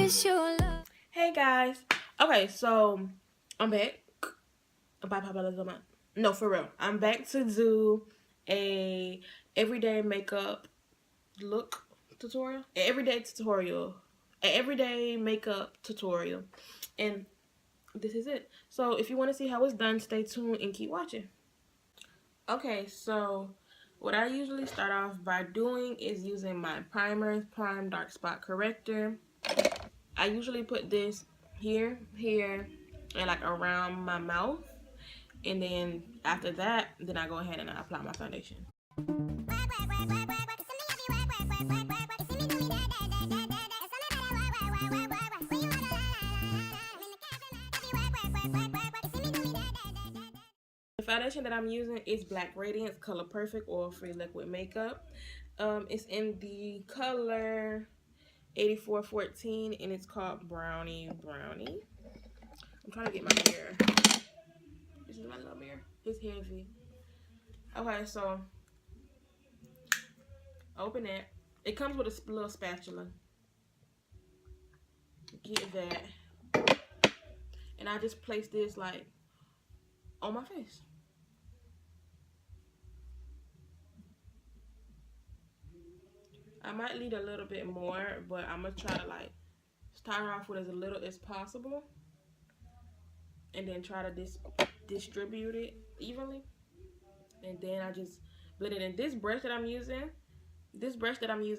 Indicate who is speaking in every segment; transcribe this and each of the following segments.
Speaker 1: miss your love.
Speaker 2: Hey guys. Okay, so I'm back. No, for real. I'm back to do a everyday makeup look tutorial. Everyday makeup tutorial. And this is it. So if you want to see how it's done, stay tuned and keep watching. Okay, so what I usually start off by doing is using my primer, Prime Dark Spot Corrector. I usually put this here, and like around my mouth. And then after that, then I go ahead and I apply my foundation. The foundation that I'm using is Black Radiance Color Perfect Oil Free Liquid Makeup. It's in the color 8414 and it's called Brownie. I'm trying to get my mirror. This is my little mirror. It's heavy. Okay, so open it. It comes with a little spatula. Get that. And I just place this like on my face. I might need a little bit more, but I'm gonna try to like start off with as little as possible and then try to distribute it evenly. And then I just blend it in. This brush that I'm using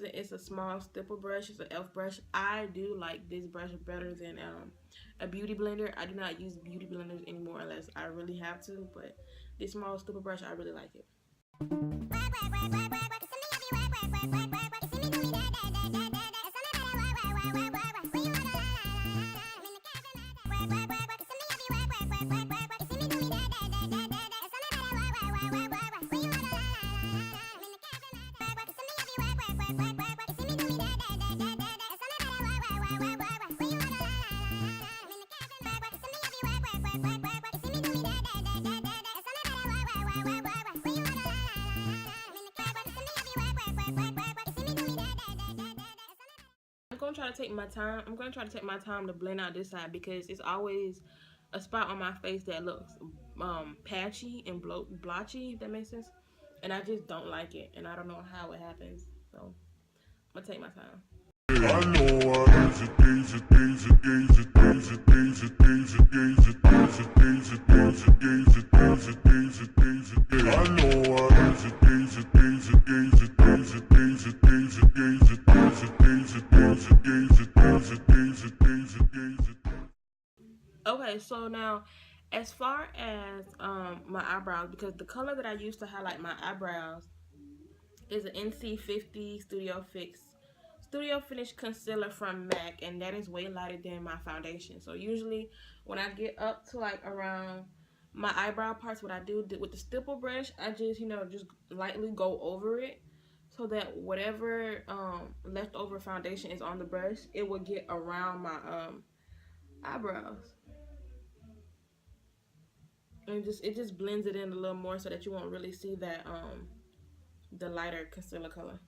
Speaker 2: is a small stipple brush. It's an e.l.f. brush. I do like this brush better than a beauty blender. I do not use beauty blenders anymore unless I really have to, but this small stipple brush, I really like it. I'm gonna try to take my time. I'm gonna try to take my time to blend out this side because it's always a spot on my face that looks patchy and blotchy, if that makes sense. And I just don't like it, and I don't know how it happens. So I'm gonna take my time. Okay, so now as far as my eyebrows, because the color that I use to highlight my eyebrows is an NC50 Studio Finish Concealer from MAC, and that is way lighter than my foundation. So usually when I get up to like around my eyebrow parts, what I do with the stipple brush, I just, just lightly go over it so that whatever leftover foundation is on the brush, it will get around my eyebrows. And it just blends it in a little more so that you won't really see that the lighter concealer color.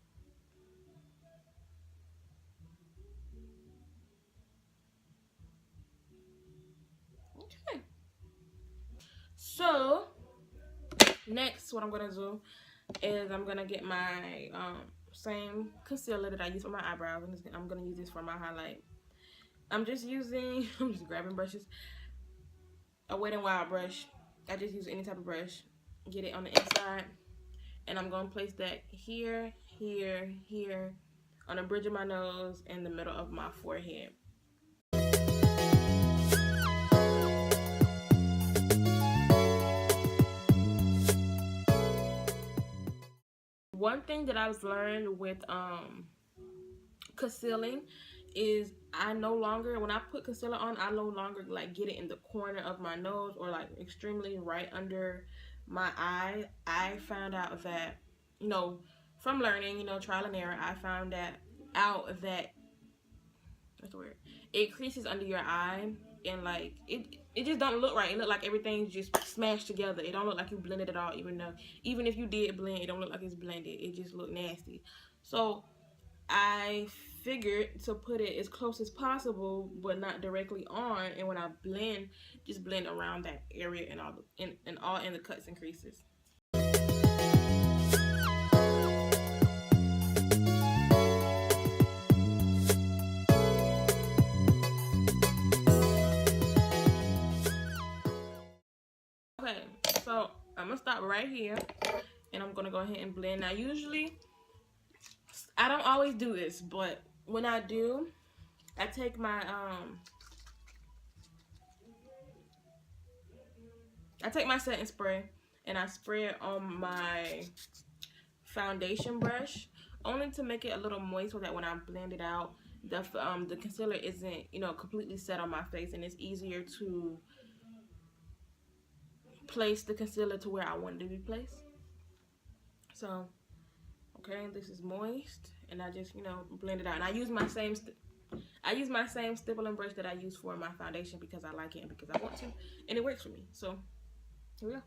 Speaker 2: Okay. So next, what I'm gonna do is I'm gonna get my same concealer that I use for my eyebrows, and I'm gonna use this for my highlight. I'm just grabbing brushes, a Wet n Wild brush. I just use any type of brush. Get it on the inside, and I'm gonna place that here, on the bridge of my nose and the middle of my forehead. One thing that I've learned with concealing is I no longer, when I put concealer on, I no longer like get it in the corner of my nose or like extremely right under my eye. I found out that, from learning, trial and error, I found out that that's weird. It creases under your eye, and like it just don't look right. It look like everything's just smashed together. It don't look like you blended it all, even if you did blend, it don't look like it's blended. It just look nasty. So I figured to put it as close as possible, but not directly on. And when I blend, just blend around that area and all in the cuts and creases. Okay, so I'm gonna stop right here, and I'm gonna go ahead and blend. Now, usually, I don't always do this, but when I do, I take my setting spray and I spray it on my foundation brush, only to make it a little moist so that when I blend it out, the concealer isn't, you know, completely set on my face, and it's easier to place the concealer to where I want it to be placed. So, okay, this is moist, and I just, you know, blend it out. And I use my same stippling brush that I use for my foundation because I like it and because I want to, and it works for me. So, here we go.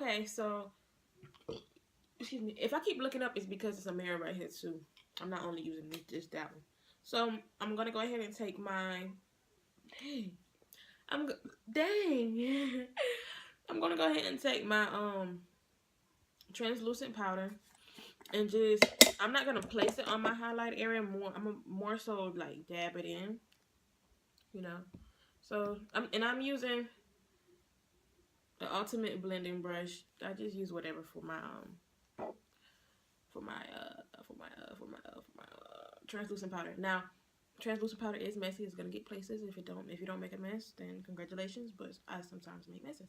Speaker 2: Okay, so, excuse me, if I keep looking up, it's because it's a mirror right here too. I'm not only using just that one. So I'm gonna go ahead and take my, dang, I'm gonna go ahead and take my translucent powder and just, I'm not gonna place it on my highlight area. I'm more so like dab it in, you know. So I'm using the ultimate blending brush. I just use whatever for my translucent powder. Now, translucent powder is messy. It's gonna get places if you don't make a mess. Then congratulations, but I sometimes make messes.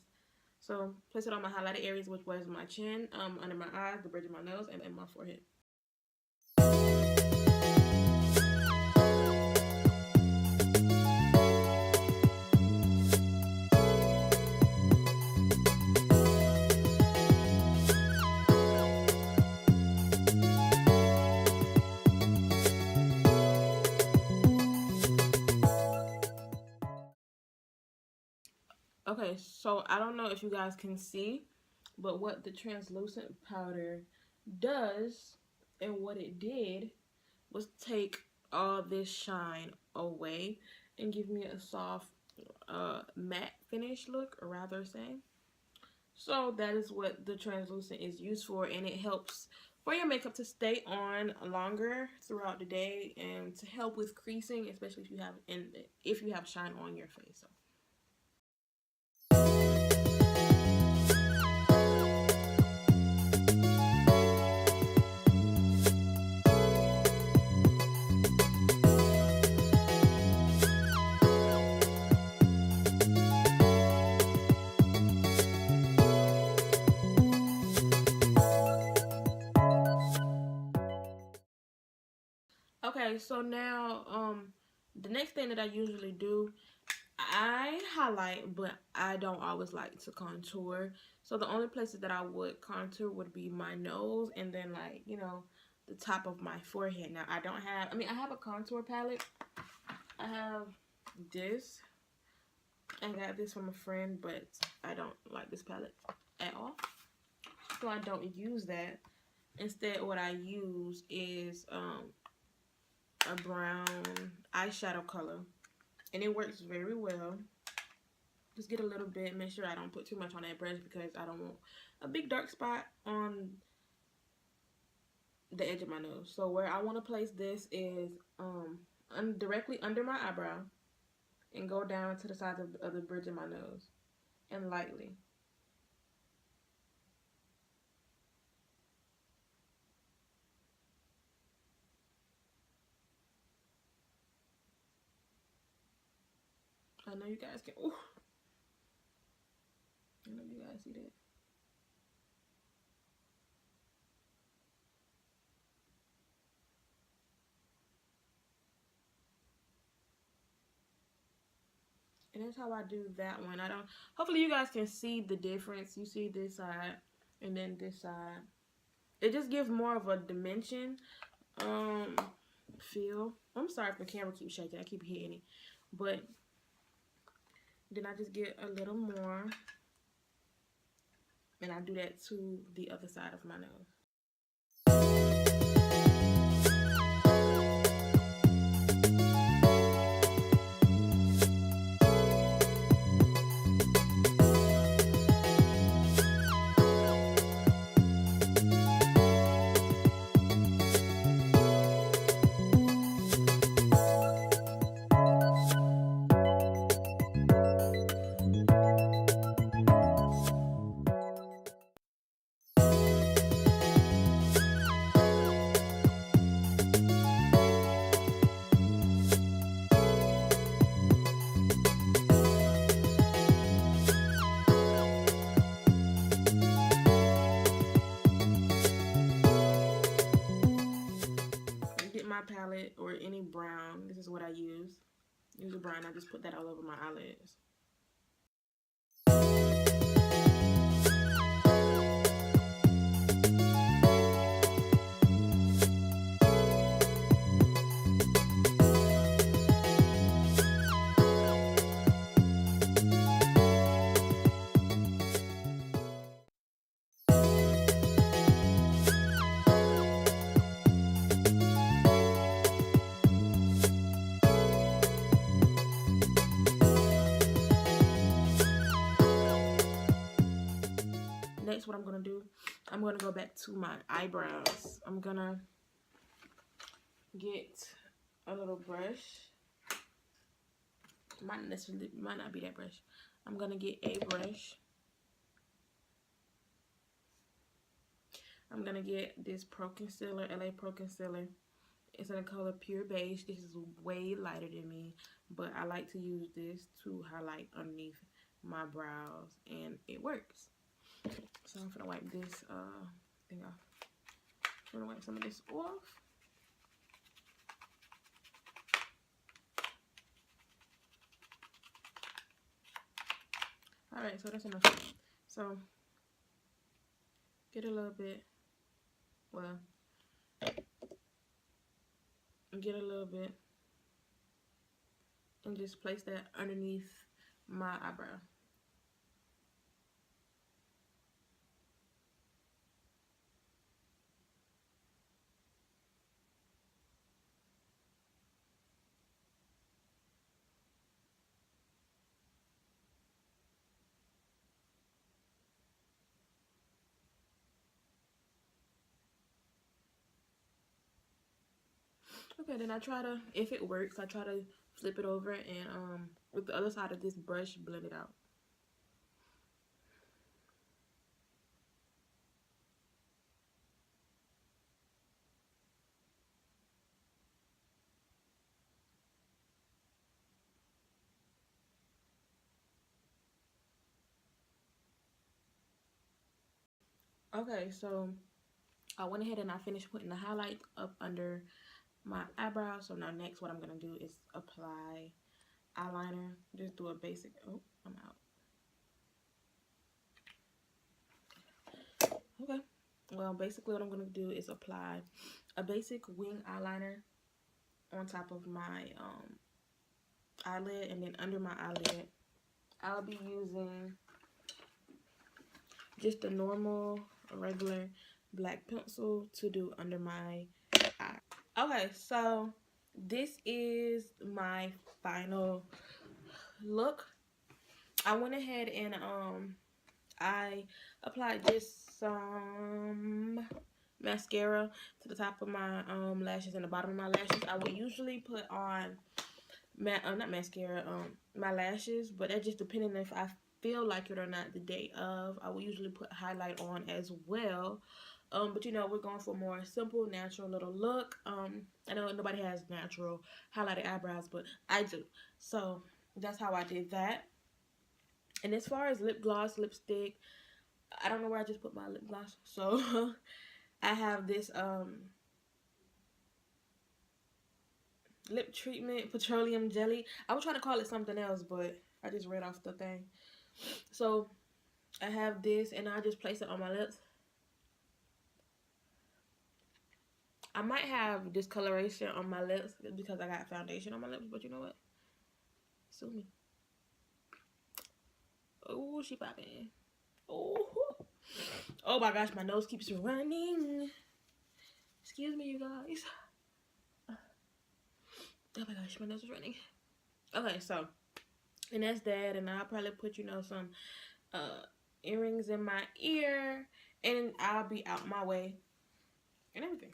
Speaker 2: So place it on my highlighted areas, which was my chin, under my eyes, the bridge of my nose, and my forehead. Okay, so I don't know if you guys can see, but what the translucent powder does and what it did was take all this shine away and give me a soft matte finish look, or rather say. So that is what the translucent is used for, and it helps for your makeup to stay on longer throughout the day and to help with creasing, especially if you have shine on your face. So. Okay, so now the next thing that I usually do, I highlight, but I don't always like to contour. So the only places that I would contour would be my nose and then, like, you know, the top of my forehead. Now, I don't have, I have a contour palette. I have this. I got this from a friend, but I don't like this palette at all. So I don't use that. Instead, what I use is a brown eyeshadow color. And it works very well. Just get a little bit. Make sure I don't put too much on that brush because I don't want a big dark spot on the edge of my nose. So where I want to place this is directly under my eyebrow and go down to the sides of the bridge of my nose and lightly. I know you guys can. Ooh. I know you guys see that. And that's how I do that one. Hopefully you guys can see the difference. You see this side and then this side. It just gives more of a dimension feel. I'm sorry if the camera keeps shaking. I keep hitting it. But then I just get a little more. And I do that to the other side of my nose. My palette or any brown, this is what I use. Use a brown, I just put that all over my eyelids. Next, what I'm gonna do, I'm gonna go back to my eyebrows. I'm gonna get a little brush. Might not be that brush. I'm gonna get a brush. I'm gonna get this Pro Concealer, LA Pro Concealer. It's in the color Pure Beige. This is way lighter than me, but I like to use this to highlight underneath my brows, and it works. So I'm gonna wipe this thing off. I'm gonna wipe some of this off. Alright, so that's enough. So get a little bit, well, get a little bit and just place that underneath my eyebrow. Okay, then I try to, if it works, I try to flip it over and with the other side of this brush, blend it out. Okay, so I went ahead and I finished putting the highlight up under my eyebrows. So now next what I'm going to do is apply eyeliner. Just do a basic, oh, I'm out. Okay, Well, basically what I'm going to do is apply a basic wing eyeliner on top of my eyelid, and then under my eyelid I'll be using just a normal regular black pencil to do under my eye. Okay, so this is my final look. I went ahead and I applied just some mascara to the top of my lashes and the bottom of my lashes. I would usually put on not mascara, my lashes, but that just depending if I feel like it or not the day of. I will usually put highlight on as well. But you know, we're going for a more simple, natural little look. I know nobody has natural highlighted eyebrows, but I do. So that's how I did that. And as far as lip gloss, lipstick, I don't know where I just put my lip gloss. So I have this lip treatment petroleum jelly. I was trying to call it something else, but I just read off the thing. So I have this, and I just place it on my lips. I might have discoloration on my lips because I got foundation on my lips, but you know what? Sue me. Oh, she popping. Oh my gosh, my nose keeps running. Excuse me, you guys. Oh my gosh, my nose is running. Okay, so, and that's that, and I'll probably put, you know, some earrings in my ear, and I'll be out my way and everything.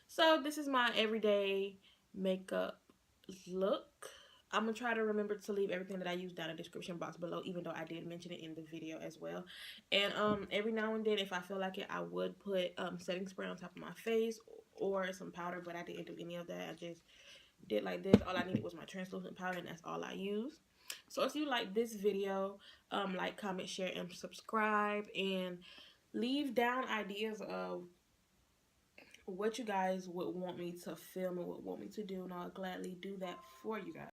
Speaker 2: So this is my everyday makeup look. I'm gonna try to remember to leave everything that I use down in the description box below, even though I did mention it in the video as well. And every now and then, if I feel like it, I would put setting spray on top of my face or some powder, but I didn't do any of that. I just did like this. All I needed was my translucent powder, and that's all I use. So if you like this video, like, comment, share, and subscribe, and leave down ideas of what you guys would want me to film and would want me to do, and I'll gladly do that for you guys.